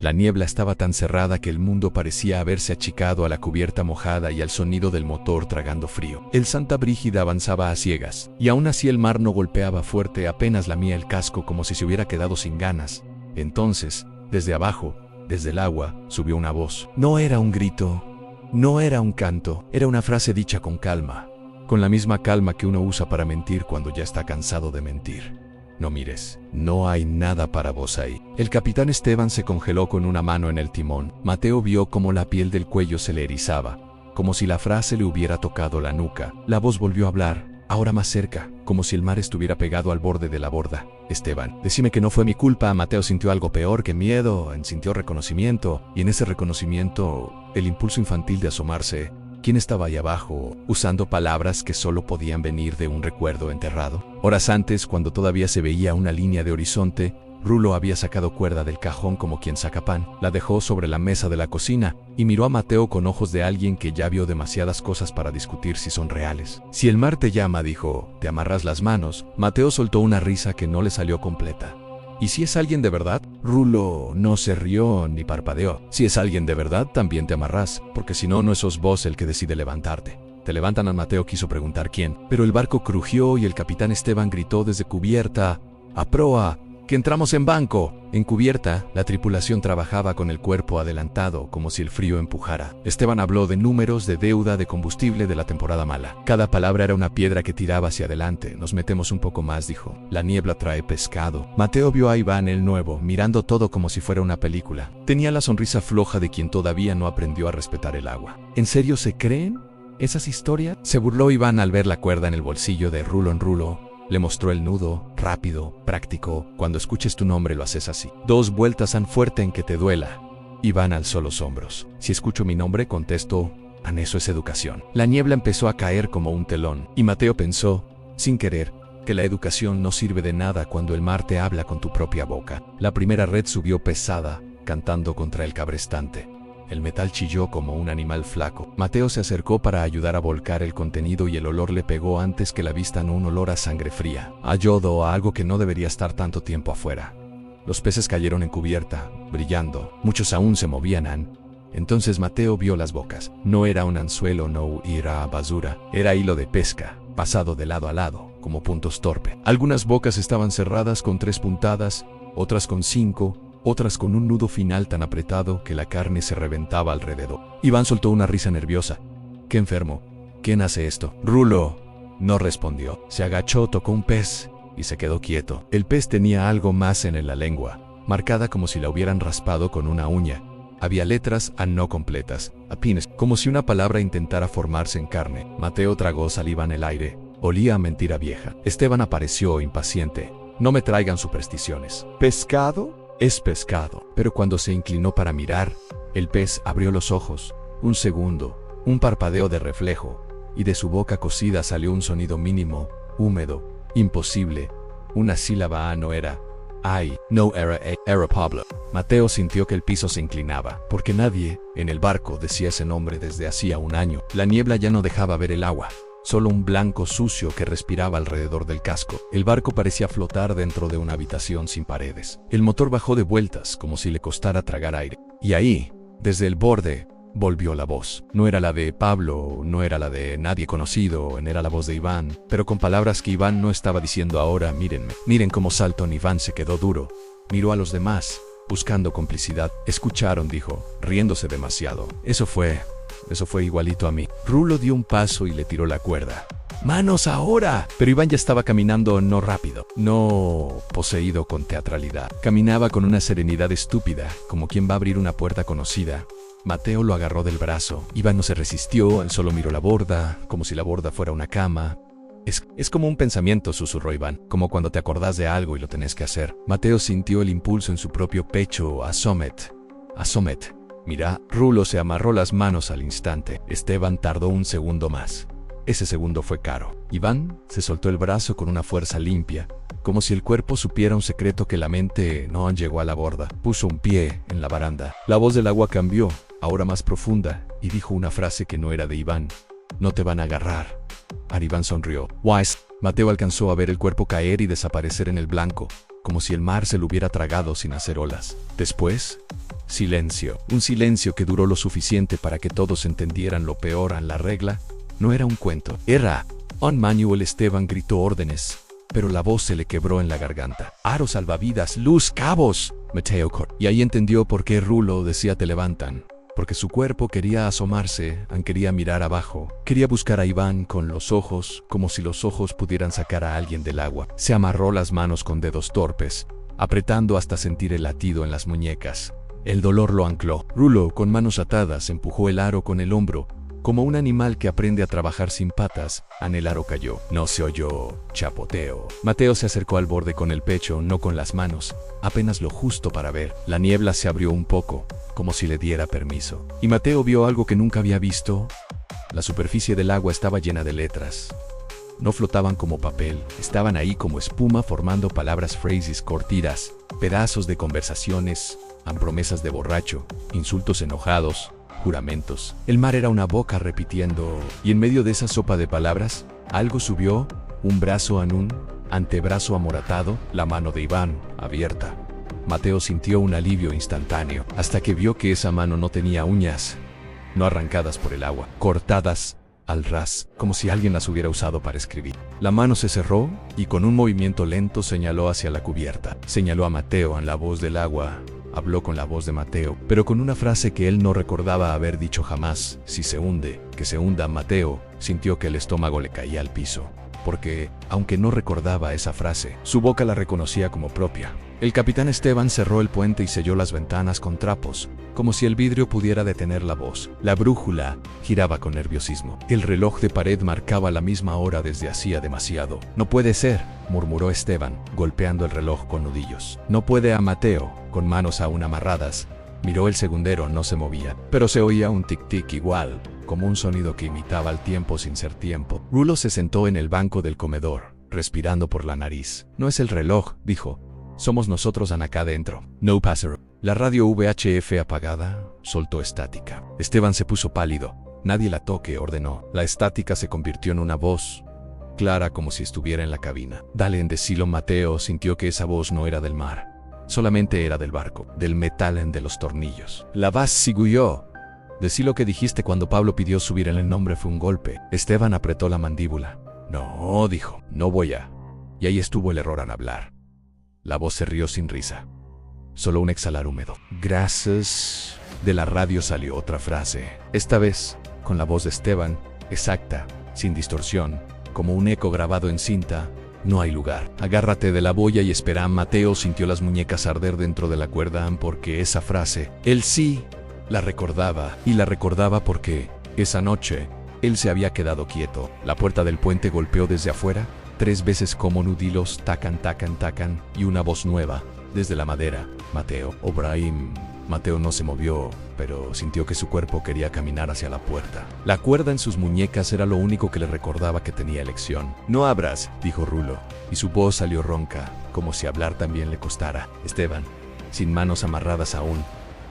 La niebla estaba tan cerrada que el mundo parecía haberse achicado a la cubierta mojada y al sonido del motor tragando frío. El Santa Brígida avanzaba a ciegas, y aún así el mar no golpeaba fuerte, apenas lamía el casco como si se hubiera quedado sin ganas. Entonces, desde abajo, desde el agua, subió una voz. No era un grito, no era un canto, era una frase dicha con calma, con la misma calma que uno usa para mentir cuando ya está cansado de mentir. No mires, no hay nada para vos ahí. El capitán Esteban se congeló con una mano en el timón. Mateo vio cómo la piel del cuello se le erizaba, como si la frase le hubiera tocado la nuca. La voz volvió a hablar, ahora más cerca, como si el mar estuviera pegado al borde de la borda. Esteban, decime que no fue mi culpa. Mateo sintió algo peor que miedo, sintió reconocimiento, y en ese reconocimiento, el impulso infantil de asomarse. ¿Quién estaba ahí abajo, usando palabras que solo podían venir de un recuerdo enterrado? Horas antes, cuando todavía se veía una línea de horizonte, Rulo había sacado cuerda del cajón como quien saca pan, la dejó sobre la mesa de la cocina y miró a Mateo con ojos de alguien que ya vio demasiadas cosas para discutir si son reales. Si el mar te llama, dijo, te amarras las manos. Mateo soltó una risa que no le salió completa. ¿Y si es alguien de verdad? Rulo no se rió ni parpadeó. Si es alguien de verdad, también te amarrás, porque si no, no sos vos el que decide levantarte. Te levantan. A Mateo quiso preguntar quién, pero el barco crujió y el capitán Esteban gritó desde cubierta, ¡a proa! ¡Que entramos en banco! En cubierta, la tripulación trabajaba con el cuerpo adelantado, como si el frío empujara. Esteban habló de números, de deuda, de combustible, de la temporada mala. Cada palabra era una piedra que tiraba hacia adelante. Nos metemos un poco más, dijo. La niebla trae pescado. Mateo vio a Iván el nuevo, mirando todo como si fuera una película. Tenía la sonrisa floja de quien todavía no aprendió a respetar el agua. ¿En serio se creen esas historias? Se burló Iván al ver la cuerda en el bolsillo de Rulo en Rulo. Le mostró el nudo, rápido, práctico. Cuando escuches tu nombre lo haces así. 2 vueltas tan fuerte en que te duela. Iván alzó los hombros. Si escucho mi nombre, contesto, eso es educación. La niebla empezó a caer como un telón, y Mateo pensó, sin querer, que la educación no sirve de nada cuando el mar te habla con tu propia boca. La primera red subió pesada, cantando contra el cabrestante. El metal chilló como un animal flaco. Mateo se acercó para ayudar a volcar el contenido y el olor le pegó antes que la vista, no un olor a sangre fría, a yodo, a algo que no debería estar tanto tiempo afuera. Los peces cayeron en cubierta, brillando. Muchos aún se movían. Entonces Mateo vio las bocas. No era un anzuelo, no era basura. Era hilo de pesca, pasado de lado a lado, como puntos torpe. Algunas bocas estaban cerradas con 3 puntadas, otras con 5, otras con un nudo final tan apretado que la carne se reventaba alrededor. Iván soltó una risa nerviosa. ¡Qué enfermo! ¿Quién hace esto? Rulo. No respondió. Se agachó, tocó un pez y se quedó quieto. El pez tenía algo más en la lengua, marcada como si la hubieran raspado con una uña. Había letras no completas, apenas, como si una palabra intentara formarse en carne. Mateo tragó saliva en el aire. Olía a mentira vieja. Esteban apareció impaciente. No me traigan supersticiones. ¿Pescado? Es pescado. Pero cuando se inclinó para mirar, el pez abrió los ojos. Un segundo, un parpadeo de reflejo, y de su boca cocida salió un sonido mínimo, húmedo, imposible. Una sílaba no era. No era era Pablo. Mateo sintió que el piso se inclinaba, porque nadie, en el barco, decía ese nombre desde hacía un año. La niebla ya no dejaba ver el agua. Solo un blanco sucio que respiraba alrededor del casco. El barco parecía flotar dentro de una habitación sin paredes. El motor bajó de vueltas como si le costara tragar aire. Y ahí, desde el borde, volvió la voz. No era la de Pablo, no era la de nadie conocido, era la voz de Iván, pero con palabras que Iván no estaba diciendo ahora. Mírenme. Miren cómo saltó. Iván se quedó duro. Miró a los demás, buscando complicidad. Escucharon, dijo, riéndose demasiado. Eso fue igualito a mí. Rulo dio un paso y le tiró la cuerda. ¡Manos ahora! Pero Iván ya estaba caminando no rápido, no poseído con teatralidad. Caminaba con una serenidad estúpida, como quien va a abrir una puerta conocida. Mateo lo agarró del brazo. Iván no se resistió, él solo miró la borda, como si la borda fuera una cama. Es como un pensamiento, susurró Iván, como cuando te acordás de algo y lo tenés que hacer. Mateo sintió el impulso en su propio pecho. Asomet. Mira, Rulo se amarró las manos al instante. Esteban tardó un segundo más. Ese segundo fue caro. Iván se soltó el brazo con una fuerza limpia, como si el cuerpo supiera un secreto que la mente no llegó a la borda. Puso un pie en la baranda. La voz del agua cambió, ahora más profunda, y dijo una frase que no era de Iván. No te van a agarrar. Iván sonrió. Wise. Mateo alcanzó a ver el cuerpo caer y desaparecer en el blanco. como si el mar se lo hubiera tragado sin hacer olas. Después, silencio. Un silencio que duró lo suficiente para que todos entendieran lo peor en la regla. No era un cuento. Era un manual. Esteban gritó órdenes, pero la voz se le quebró en la garganta. Aro, salvavidas, luz, cabos. Mateo corrió. Y ahí entendió por qué Rulo decía te levantan. Porque su cuerpo quería asomarse, quería mirar abajo. Quería buscar a Iván con los ojos, como si los ojos pudieran sacar a alguien del agua. Se amarró las manos con dedos torpes, apretando hasta sentir el latido en las muñecas. El dolor lo ancló. Rulo, con manos atadas, empujó el aro con el hombro. Como un animal que aprende a trabajar sin patas, el aro cayó. No se oyó chapoteo. Mateo se acercó al borde con el pecho, no con las manos, apenas lo justo para ver. La niebla se abrió un poco, como si le diera permiso. Y Mateo vio algo que nunca había visto. La superficie del agua estaba llena de letras. No flotaban como papel, estaban ahí como espuma formando palabras, phrases cortitas, pedazos de conversaciones, promesas de borracho, insultos enojados, juramentos. El mar era una boca repitiendo, y en medio de esa sopa de palabras, algo subió, un brazo en un antebrazo amoratado, la mano de Iván, abierta. Mateo sintió un alivio instantáneo, hasta que vio que esa mano no tenía uñas, no arrancadas por el agua, cortadas al ras, como si alguien las hubiera usado para escribir. La mano se cerró, y con un movimiento lento señaló hacia la cubierta. Señaló a Mateo en la voz del agua. Habló con la voz de Mateo, pero con una frase que él no recordaba haber dicho jamás. Si se hunde, que se hunda. Mateo sintió que el estómago le caía al piso, porque, aunque no recordaba esa frase, su boca la reconocía como propia. El capitán Esteban cerró el puente y selló las ventanas con trapos, como si el vidrio pudiera detener la voz. La brújula giraba con nerviosismo. El reloj de pared marcaba la misma hora desde hacía demasiado. No puede ser, murmuró Esteban, golpeando el reloj con nudillos. No puede. A Mateo, con manos aún amarradas, miró el segundero. No se movía, pero se oía un tic-tic igual, como un sonido que imitaba el tiempo sin ser tiempo. Rulo se sentó en el banco del comedor, respirando por la nariz. No es el reloj, dijo. Somos nosotros acá dentro. No passer. La radio VHF apagada, soltó estática. Esteban se puso pálido. Nadie la toque, ordenó. La estática se convirtió en una voz, clara como si estuviera en la cabina. Dale en decilo. Mateo sintió que esa voz no era del mar. Solamente era del barco, del metal de los tornillos. La voz siguió. Decí lo que dijiste cuando Pablo pidió subir en el nombre. Fue un golpe. Esteban apretó la mandíbula. No, dijo. No voy a. Y ahí estuvo el error al hablar. La voz se rió sin risa. Solo un exhalar húmedo. Gracias. De la radio salió otra frase. Esta vez, con la voz de Esteban, exacta, sin distorsión, como un eco grabado en cinta. No hay lugar. Agárrate de la boya y espera. Mateo sintió las muñecas arder dentro de la cuerda porque esa frase, él sí, la recordaba. Y la recordaba porque, esa noche, él se había quedado quieto. La puerta del puente golpeó desde afuera. 3 veces como nudilos, tacan, tacan, tacan, y una voz nueva, desde la madera. Mateo. O'Brien. Mateo no se movió, pero sintió que su cuerpo quería caminar hacia la puerta. La cuerda en sus muñecas era lo único que le recordaba que tenía elección. No abras, dijo Rulo, y su voz salió ronca, como si hablar también le costara. Esteban, sin manos amarradas aún,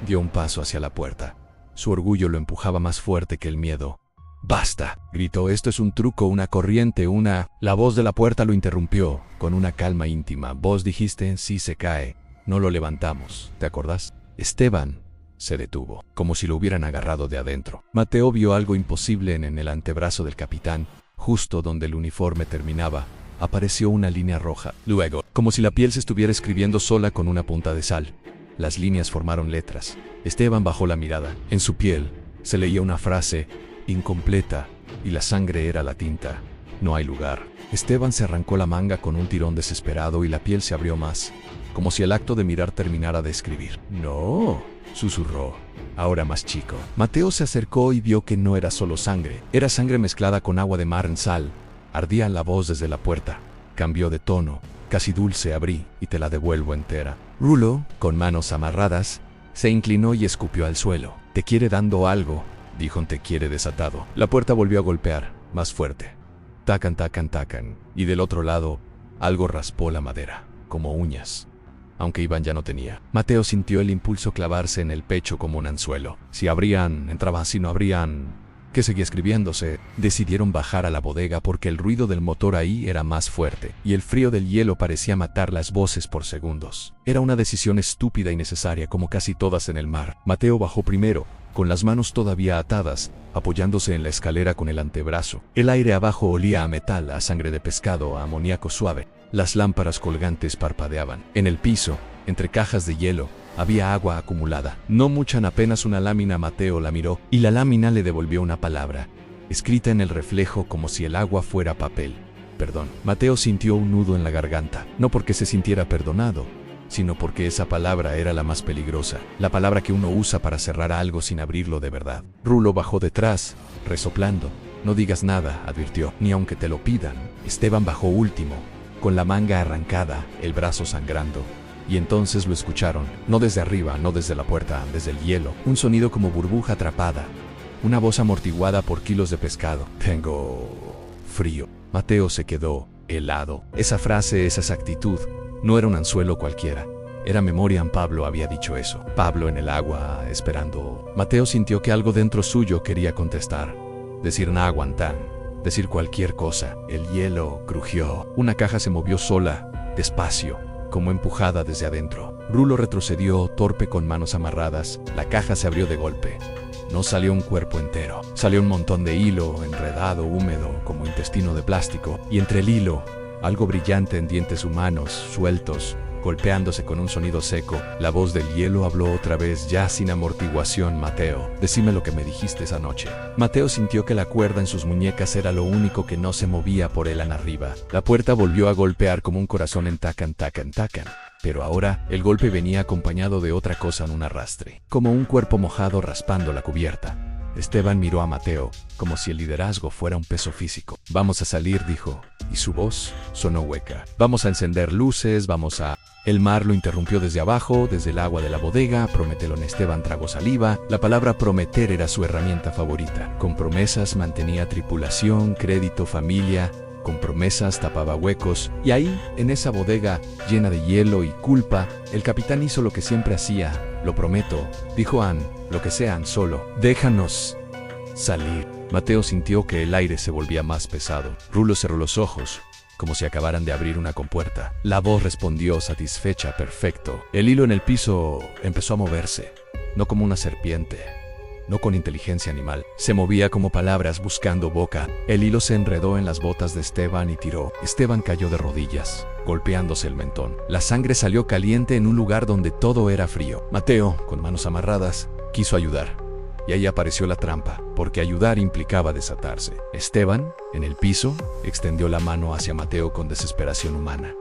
dio un paso hacia la puerta. Su orgullo lo empujaba más fuerte que el miedo. ¡Basta!, gritó. Esto es un truco, una corriente, una... La voz de la puerta lo interrumpió, con una calma íntima. Vos dijiste, sí se cae. No lo levantamos, ¿te acordás? Esteban se detuvo, como si lo hubieran agarrado de adentro. Mateo vio algo imposible en el antebrazo del capitán. Justo donde el uniforme terminaba, apareció una línea roja. Luego, como si la piel se estuviera escribiendo sola con una punta de sal. Las líneas formaron letras. Esteban bajó la mirada. En su piel se leía una frase incompleta, y la sangre era la tinta. No hay lugar. Esteban se arrancó la manga con un tirón desesperado y la piel se abrió más, como si el acto de mirar terminara de escribir. No, susurró, ahora más chico. Mateo se acercó y vio que no era solo sangre, era sangre mezclada con agua de mar en sal. Ardía la voz desde la puerta. Cambió de tono, casi dulce. Abrí y te la devuelvo entera. Rulo, con manos amarradas, se inclinó y escupió al suelo. Te quiere dando algo, dijo un te quiere desatado. La puerta volvió a golpear, más fuerte. Tacan, tacan, tacan. Y del otro lado, algo raspó la madera, como uñas. Aunque Iván ya no tenía. Mateo sintió el impulso clavarse en el pecho como un anzuelo. Si abrían, entraban. Si no abrían, que seguía escribiéndose. Decidieron bajar a la bodega porque el ruido del motor ahí era más fuerte, y el frío del hielo parecía matar las voces por segundos. Era una decisión estúpida y necesaria, como casi todas en el mar. Mateo bajó primero, con las manos todavía atadas, apoyándose en la escalera con el antebrazo. El aire abajo olía a metal, a sangre de pescado, a amoníaco suave. Las lámparas colgantes parpadeaban. En el piso, entre cajas de hielo, había agua acumulada. No mucha, apenas una lámina. Mateo la miró, y la lámina le devolvió una palabra, escrita en el reflejo como si el agua fuera papel. Perdón. Mateo sintió un nudo en la garganta, no porque se sintiera perdonado, sino porque esa palabra era la más peligrosa, la palabra que uno usa para cerrar algo sin abrirlo de verdad. Rulo bajó detrás, resoplando. No digas nada, advirtió, ni aunque te lo pidan. Esteban bajó último, con la manga arrancada, el brazo sangrando. Y entonces lo escucharon, no desde arriba, no desde la puerta, desde el hielo. Un sonido como burbuja atrapada, una voz amortiguada por kilos de pescado. Tengo frío. Mateo se quedó helado. Esa frase, esa exactitud, no era un anzuelo cualquiera. Era memoria. Pablo había dicho eso. Pablo en el agua, esperando. Mateo sintió que algo dentro suyo quería contestar. Decir no aguantan. Decir cualquier cosa. El hielo crujió. Una caja se movió sola, despacio, como empujada desde adentro. Rulo retrocedió, torpe, con manos amarradas. La caja se abrió de golpe. No salió un cuerpo entero. Salió un montón de hilo, enredado, húmedo, como intestino de plástico. Y entre el hilo, algo brillante en dientes humanos, sueltos, golpeándose con un sonido seco. La voz del hielo habló otra vez, ya sin amortiguación. Mateo, decime lo que me dijiste esa noche. Mateo sintió que la cuerda en sus muñecas era lo único que no se movía por él arriba. La puerta volvió a golpear como un corazón en tacan, tacan, tacan. Pero ahora, el golpe venía acompañado de otra cosa, en un arrastre, como un cuerpo mojado raspando la cubierta. Esteban miró a Mateo, como si el liderazgo fuera un peso físico. Vamos a salir, dijo, y su voz sonó hueca. Vamos a encender luces, vamos a... El mar lo interrumpió desde abajo, desde el agua de la bodega. Promételo. Esteban tragó saliva. La palabra prometer era su herramienta favorita. Con promesas mantenía tripulación, crédito, familia. Con promesas tapaba huecos. Y ahí, en esa bodega, llena de hielo y culpa, el capitán hizo lo que siempre hacía. Lo prometo, dijo Ann, lo que sean, solo déjanos salir. Mateo sintió que el aire se volvía más pesado. Rulo cerró los ojos, como si acabaran de abrir una compuerta. La voz respondió satisfecha, perfecto. El hilo en el piso empezó a moverse, no como una serpiente, no con inteligencia animal. Se movía como palabras buscando boca. El hilo se enredó en las botas de Esteban y tiró. Esteban cayó de rodillas, golpeándose el mentón. La sangre salió caliente en un lugar donde todo era frío. Mateo, con manos amarradas, quiso ayudar. Y ahí apareció la trampa, porque ayudar implicaba desatarse. Esteban, en el piso, extendió la mano hacia Mateo con desesperación humana.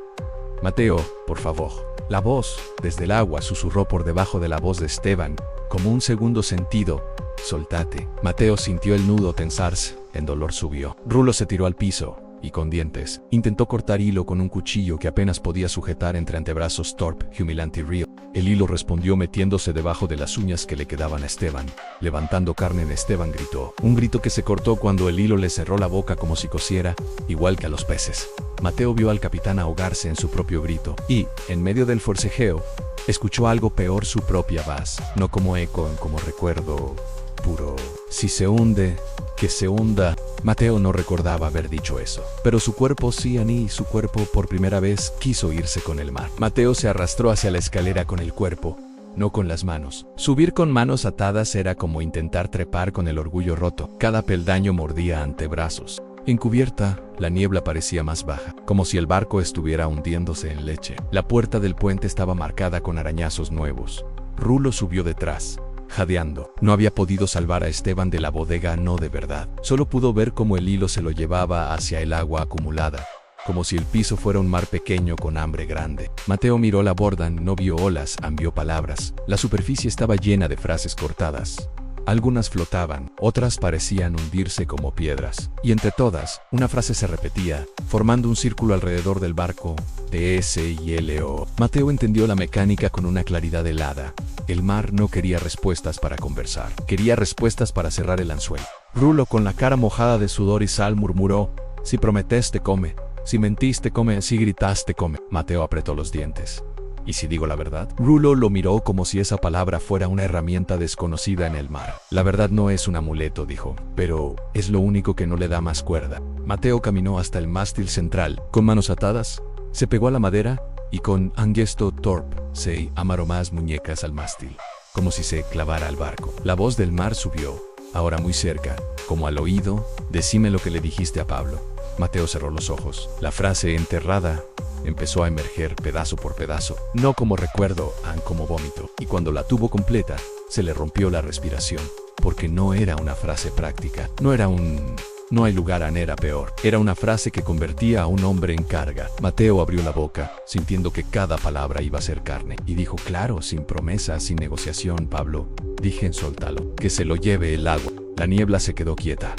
Mateo, por favor. La voz, desde el agua, susurró por debajo de la voz de Esteban, como un segundo sentido. Soltate. Mateo sintió el nudo tensarse. El dolor subió. Rulo se tiró al piso, y con dientes, intentó cortar hilo con un cuchillo que apenas podía sujetar entre antebrazos torpe, humilante y río. El hilo respondió metiéndose debajo de las uñas que le quedaban a Esteban. Levantando carne, Esteban gritó. Un grito que se cortó cuando el hilo le cerró la boca como si cosiera, igual que a los peces. Mateo vio al capitán ahogarse en su propio grito, y, en medio del forcejeo, escuchó algo peor, su propia voz, no como eco, como recuerdo puro. Si se hunde, que se hunda. Mateo no recordaba haber dicho eso, pero su cuerpo sí, y su cuerpo por primera vez quiso irse con el mar. Mateo se arrastró hacia la escalera con el cuerpo, no con las manos. Subir con manos atadas era como intentar trepar con el orgullo roto. Cada peldaño mordía antebrazos. En cubierta, la niebla parecía más baja, como si el barco estuviera hundiéndose en leche. La puerta del puente estaba marcada con arañazos nuevos. Rulo subió detrás, jadeando. No había podido salvar a Esteban de la bodega, no de verdad. Solo pudo ver cómo el hilo se lo llevaba hacia el agua acumulada, como si el piso fuera un mar pequeño con hambre grande. Mateo miró la borda, no vio olas, vio palabras. La superficie estaba llena de frases cortadas. Algunas flotaban, otras parecían hundirse como piedras. Y entre todas, una frase se repetía, formando un círculo alrededor del barco, TSILO. Mateo entendió la mecánica con una claridad helada. El mar no quería respuestas para conversar, quería respuestas para cerrar el anzuelo. Rulo, con la cara mojada de sudor y sal, murmuró, si prometeste, come. Si mentiste, come. Si gritaste, come. Mateo apretó los dientes. ¿Y si digo la verdad? Rulo lo miró como si esa palabra fuera una herramienta desconocida en el mar. La verdad no es un amuleto, dijo, pero es lo único que no le da más cuerda. Mateo caminó hasta el mástil central, con manos atadas, se pegó a la madera y con un gesto torpe se amarró más muñecas al mástil, como si se clavara al barco. La voz del mar subió, ahora muy cerca, como al oído: decime lo que le dijiste a Pablo. Mateo cerró los ojos. La frase enterrada empezó a emerger pedazo por pedazo, no como recuerdo, como vómito, y cuando la tuvo completa, se le rompió la respiración, porque no era una frase práctica, no era un "no hay lugar", era peor. Era una frase que convertía a un hombre en carga. Mateo abrió la boca, sintiendo que cada palabra iba a ser carne, y dijo claro, sin promesa, sin negociación: Pablo, dije en soltalo, que se lo lleve el agua. La niebla se quedó quieta.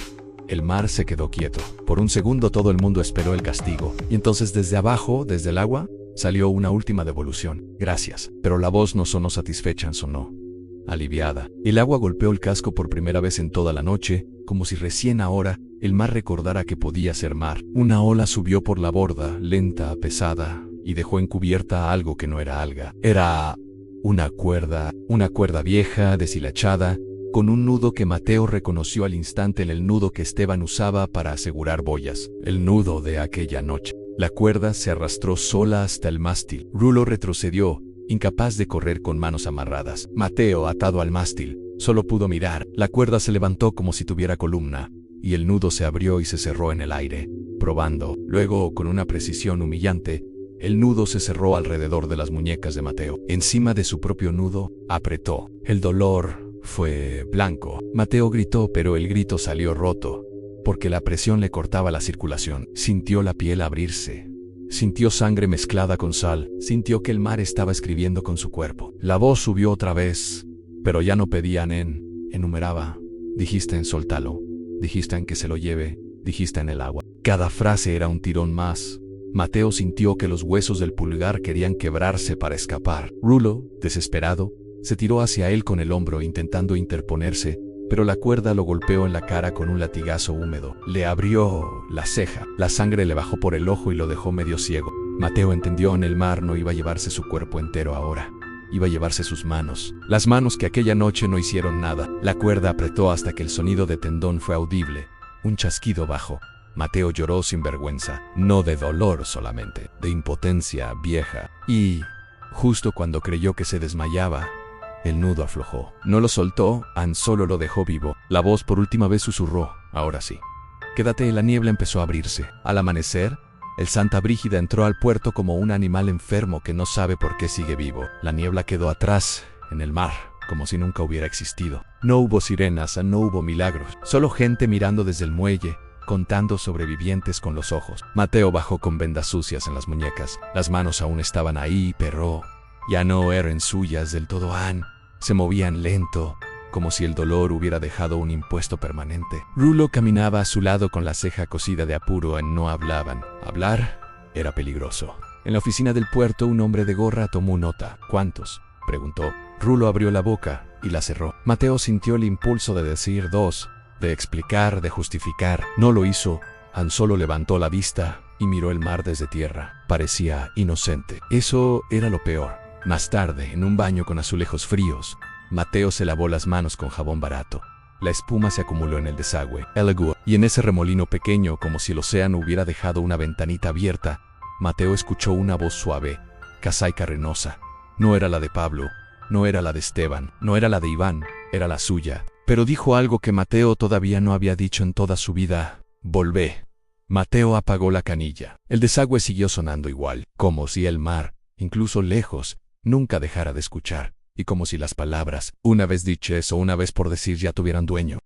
El mar se quedó quieto. Por un segundo todo el mundo esperó el castigo, y entonces desde abajo, desde el agua, salió una última devolución: gracias. Pero la voz no sonó satisfecha, sonó aliviada. El agua golpeó el casco por primera vez en toda la noche, como si recién ahora el mar recordara que podía ser mar. Una ola subió por la borda, lenta, pesada, y dejó encubierta algo que no era alga. Era una cuerda vieja, deshilachada, con un nudo que Mateo reconoció al instante en el nudo que Esteban usaba para asegurar boyas. El nudo de aquella noche. La cuerda se arrastró sola hasta el mástil. Rulo retrocedió, incapaz de correr con manos amarradas. Mateo, atado al mástil, solo pudo mirar. La cuerda se levantó como si tuviera columna, y el nudo se abrió y se cerró en el aire, probando. Luego, con una precisión humillante, el nudo se cerró alrededor de las muñecas de Mateo. Encima de su propio nudo, apretó. El dolor fue blanco. Mateo gritó, pero el grito salió roto, porque la presión le cortaba la circulación. Sintió la piel abrirse. Sintió sangre mezclada con sal. Sintió que el mar estaba escribiendo con su cuerpo. La voz subió otra vez, pero ya no pedían enumeraba. Dijiste en soltalo. Dijiste en que se lo lleve. Dijiste en el agua. Cada frase era un tirón más. Mateo sintió que los huesos del pulgar querían quebrarse para escapar. Rulo, desesperado, se tiró hacia él con el hombro intentando interponerse, pero la cuerda lo golpeó en la cara con un latigazo húmedo. Le abrió la ceja. La sangre le bajó por el ojo y lo dejó medio ciego. Mateo entendió: en el mar no iba a llevarse su cuerpo entero ahora. Iba a llevarse sus manos. Las manos que aquella noche no hicieron nada. La cuerda apretó hasta que el sonido de tendón fue audible. Un chasquido bajo. Mateo lloró sin vergüenza. No de dolor solamente, de impotencia vieja. Y, justo cuando creyó que se desmayaba, el nudo aflojó. No lo soltó, solo lo dejó vivo. La voz por última vez susurró: ahora sí. Quédate. La niebla empezó a abrirse. Al amanecer, el Santa Brígida entró al puerto como un animal enfermo que no sabe por qué sigue vivo. La niebla quedó atrás, en el mar, como si nunca hubiera existido. No hubo sirenas, no hubo milagros. Solo gente mirando desde el muelle, contando sobrevivientes con los ojos. Mateo bajó con vendas sucias en las muñecas. Las manos aún estaban ahí, pero ya no eran suyas del todo. Se movían lento, como si el dolor hubiera dejado un impuesto permanente. Rulo caminaba a su lado con la ceja cosida de apuro. No hablaban. Hablar era peligroso. En la oficina del puerto, un hombre de gorra tomó nota. ¿Cuántos?, preguntó. Rulo abrió la boca y la cerró. Mateo sintió el impulso de decir 2, de explicar, de justificar. No lo hizo. Solo levantó la vista y miró el mar desde tierra. Parecía inocente. Eso era lo peor. Más tarde, en un baño con azulejos fríos, Mateo se lavó las manos con jabón barato. La espuma se acumuló en el desagüe, y en ese remolino pequeño, como si el océano hubiera dejado una ventanita abierta, Mateo escuchó una voz suave, casi carrenosa. No era la de Pablo, no era la de Esteban, no era la de Iván, era la suya. Pero dijo algo que Mateo todavía no había dicho en toda su vida: volvé. Mateo apagó la canilla. El desagüe siguió sonando igual, como si el mar, incluso lejos, nunca dejara de escuchar, y como si las palabras, una vez dichas o una vez por decir, ya tuvieran dueño.